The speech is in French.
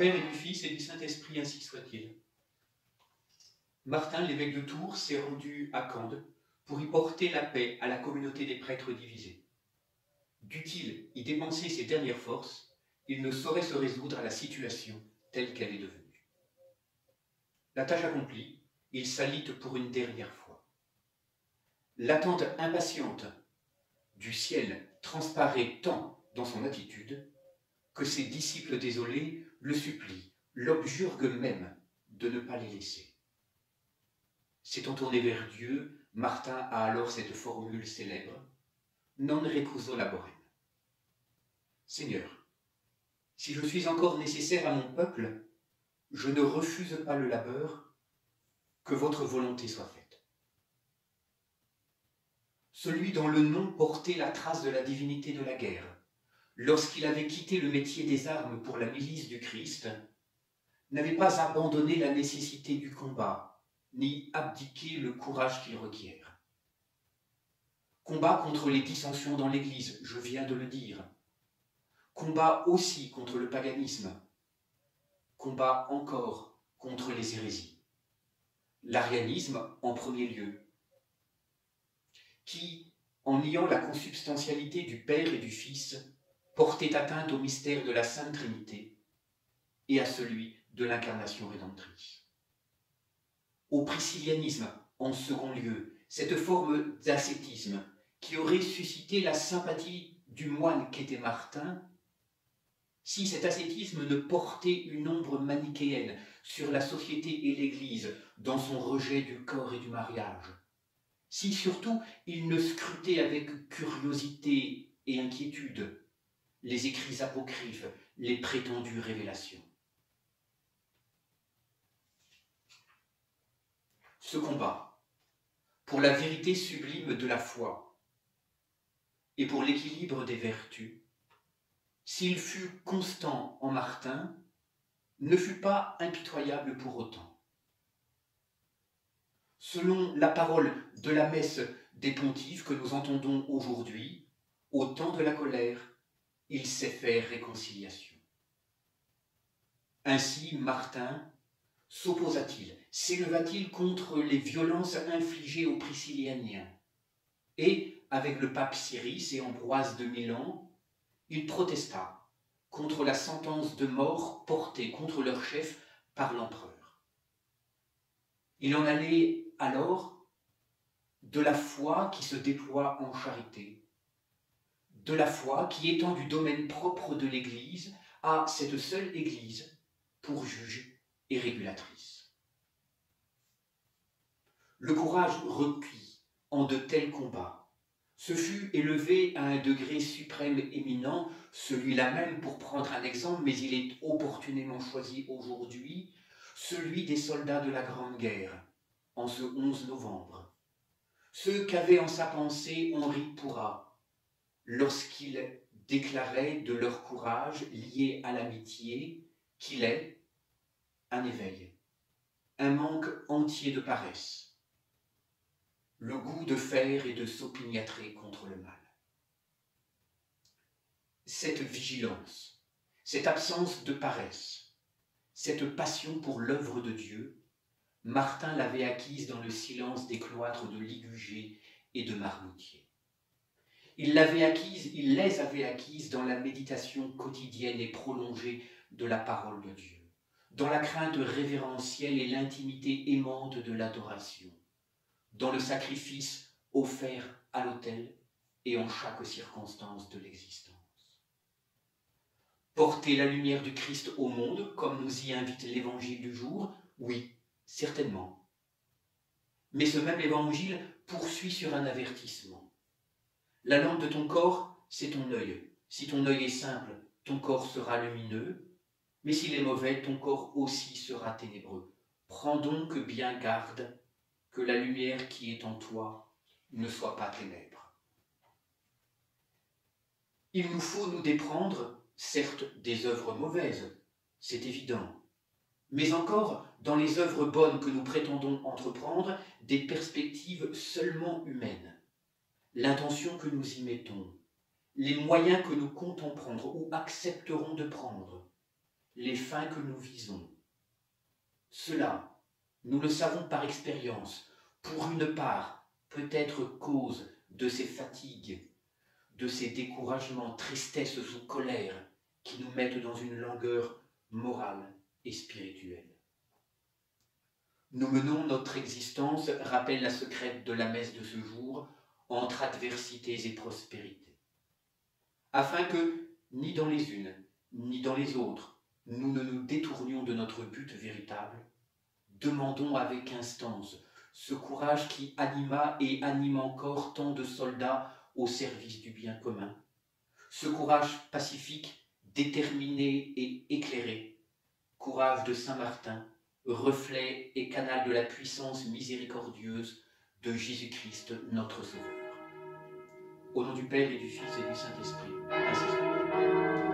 Père et du Fils et du Saint-Esprit, ainsi soit-il. Martin, l'évêque de Tours, s'est rendu à Cande pour y porter la paix à la communauté des prêtres divisés. Dût-il y dépenser ses dernières forces, il ne saurait se résoudre à la situation telle qu'elle est devenue. La tâche accomplie, il s'alite pour une dernière fois. L'attente impatiente du ciel transparaît tant dans son attitude que ses disciples désolés le supplient, l'objurguent même de ne pas les laisser. S'étant tourné vers Dieu, Martin a alors cette formule célèbre « Non recuso laborem ». Seigneur, si je suis encore nécessaire à mon peuple, je ne refuse pas le labeur, que votre volonté soit faite. Celui dont le nom portait la trace de la divinité de la guerre, lorsqu'il avait quitté le métier des armes pour la milice du Christ, n'avait pas abandonné la nécessité du combat, ni abdiqué le courage qu'il requiert. Combat contre les dissensions dans l'Église, je viens de le dire. Combat aussi contre le paganisme. Combat encore contre les hérésies. L'arianisme en premier lieu, qui, en niant la consubstantialité du Père et du Fils, portait atteinte au mystère de la Sainte Trinité et à celui de l'incarnation rédemptrice. Au priscillianisme, en second lieu, cette forme d'ascétisme qui aurait suscité la sympathie du moine qu'était Martin, si cet ascétisme ne portait une ombre manichéenne sur la société et l'Église dans son rejet du corps et du mariage, si surtout il ne scrutait avec curiosité et inquiétude les écrits apocryphes, les prétendues révélations. Ce combat, pour la vérité sublime de la foi et pour l'équilibre des vertus, s'il fut constant en Martin, ne fut pas impitoyable pour autant. Selon la parole de la messe des pontifes que nous entendons aujourd'hui, au temps de la colère, il sait faire réconciliation. Ainsi, Martin s'opposa-t-il, s'éleva-t-il contre les violences infligées aux Priscillianiens, et, avec le pape Cyrus et Ambroise de Milan, il protesta contre la sentence de mort portée contre leur chef par l'empereur. Il en allait alors de la foi qui se déploie en charité, de la foi qui étend du domaine propre de l'Église à cette seule Église pour juge et régulatrice. Le courage requis en de tels combats se fut élevé à un degré suprême éminent, celui-là même, pour prendre un exemple, mais il est opportunément choisi aujourd'hui, celui des soldats de la Grande Guerre, en ce 11 novembre. Ceux qu'avait en sa pensée Henri Pourrat, lorsqu'il déclarait de leur courage lié à l'amitié qu'il est un éveil, un manque entier de paresse, le goût de faire et de s'opiniâtrer contre le mal. Cette vigilance, cette absence de paresse, cette passion pour l'œuvre de Dieu, Martin l'avait acquise dans le silence des cloîtres de Ligugé et de Marmoutier. Il les avait acquises dans la méditation quotidienne et prolongée de la parole de Dieu, dans la crainte révérentielle et l'intimité aimante de l'adoration, dans le sacrifice offert à l'autel et en chaque circonstance de l'existence. Porter la lumière du Christ au monde, comme nous y invite l'évangile du jour, oui, certainement. Mais ce même évangile poursuit sur un avertissement. La lampe de ton corps, c'est ton œil. Si ton œil est simple, ton corps sera lumineux, mais s'il est mauvais, ton corps aussi sera ténébreux. Prends donc bien garde que la lumière qui est en toi ne soit pas ténèbres. Il nous faut nous déprendre, certes, des œuvres mauvaises, c'est évident, mais encore, dans les œuvres bonnes que nous prétendons entreprendre, des perspectives seulement humaines. L'intention que nous y mettons, les moyens que nous comptons prendre ou accepterons de prendre, les fins que nous visons. Cela, nous le savons par expérience, pour une part, peut être cause de ces fatigues, de ces découragements, tristesses ou colères qui nous mettent dans une langueur morale et spirituelle. Nous menons notre existence, rappelle la secrète de la messe de ce jour, entre adversités et prospérités, afin que, ni dans les unes, ni dans les autres, nous ne nous détournions de notre but véritable. Demandons avec instance ce courage qui anima et anime encore tant de soldats au service du bien commun, ce courage pacifique, déterminé et éclairé, courage de Saint-Martin, reflet et canal de la puissance miséricordieuse de Jésus-Christ, notre Sauveur. Au nom du Père et du Fils et du Saint-Esprit, ainsi soit.